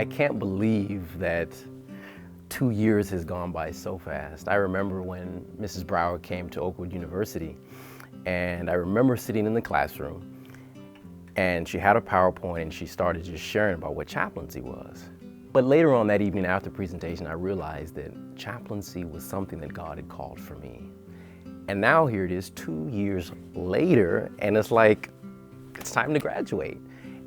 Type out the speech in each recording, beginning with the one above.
I can't believe that 2 years has gone by so fast. I remember when Mrs. Brower came to Oakwood University, and I remember sitting in the classroom, and she had a PowerPoint and she started just sharing about what chaplaincy was. But later on that evening after presentation, I realized that chaplaincy was something that God had called for me. And now here it is 2 years later, and it's like, it's time to graduate.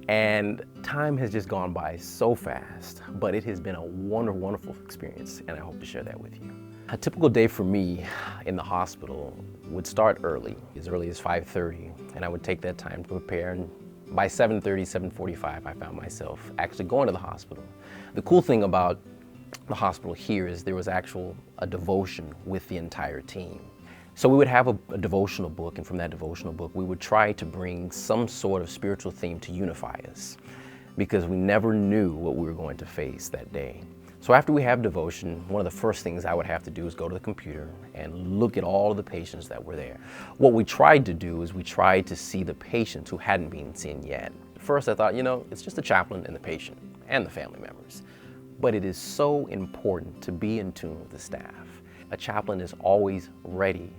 And time has just gone by so fast, but it has been a wonderful, wonderful experience, and I hope to share that with you. A typical day for me in the hospital would start early as 5:30, and I would take that time to prepare, and by 7:30, 7:45, I found myself actually going to the hospital. The cool thing about the hospital here is there was a devotion with the entire team. So we would have a devotional book, and from that devotional book, we would try to bring some sort of spiritual theme to unify us, because we never knew what we were going to face that day. So after we have devotion, one of the first things I would have to do is go to the computer and look at all of the patients that were there. What we tried to do is we tried to see the patients who hadn't been seen yet. First I thought, it's just the chaplain and the patient and the family members. But it is so important to be in tune with the staff. A chaplain is always ready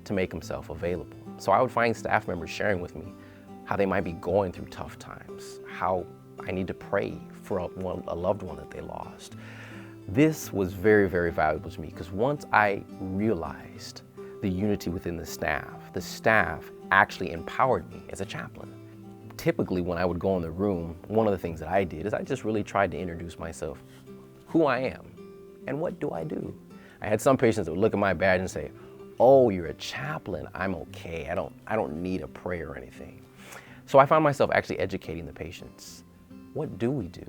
to make himself available. So I would find staff members sharing with me how they might be going through tough times, how I need to pray for a loved one that they lost. This was very, very valuable to me, because once I realized the unity within the staff actually empowered me as a chaplain. Typically when I would go in the room, one of the things that I did is I just really tried to introduce myself, who I am, and what do I do. I had some patients that would look at my badge and say, "Oh, you're a chaplain, I'm okay, I don't need a prayer or anything." So I found myself actually educating the patients. What do we do?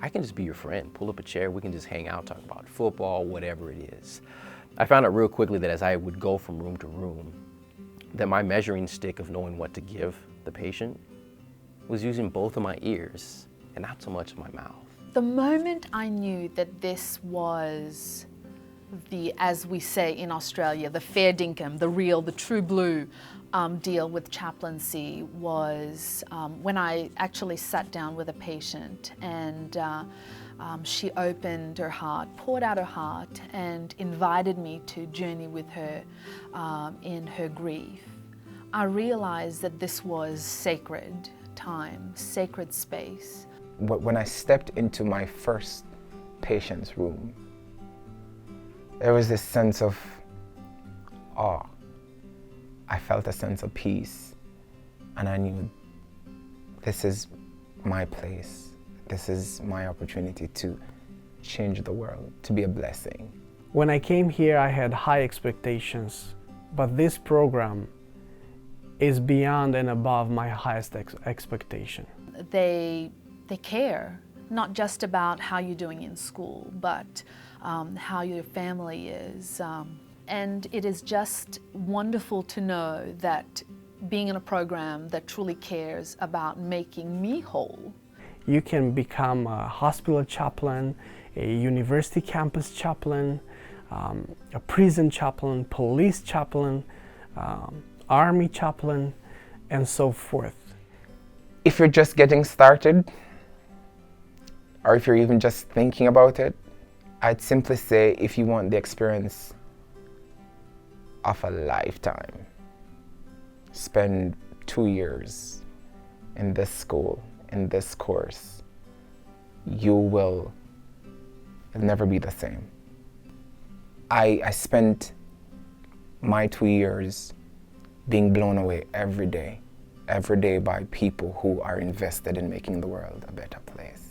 I can just be your friend, pull up a chair, we can just hang out, talk about football, whatever it is. I found out real quickly that as I would go from room to room, that my measuring stick of knowing what to give the patient was using both of my ears and not so much my mouth. The moment I knew that this was as we say in Australia, the fair dinkum, the true blue deal with chaplaincy was when I actually sat down with a patient, and she opened her heart, poured out her heart, and invited me to journey with her in her grief. I realized that this was sacred time, sacred space. When I stepped into my first patient's room, there was this sense of awe. I felt a sense of peace, and I knew this is my place. This is my opportunity to change the world, to be a blessing. When I came here, I had high expectations, but this program is beyond and above my highest expectation. They care, not just about how you're doing in school, but how your family is. And it is just wonderful to know that being in a program that truly cares about making me whole. You can become a hospital chaplain, a university campus chaplain, a prison chaplain, police chaplain, army chaplain, and so forth. If you're just getting started, or if you're even just thinking about it, I'd simply say, if you want the experience of a lifetime, spend 2 years in this school, in this course. It'll never be the same. I spent my 2 years being blown away every day by people who are invested in making the world a better place.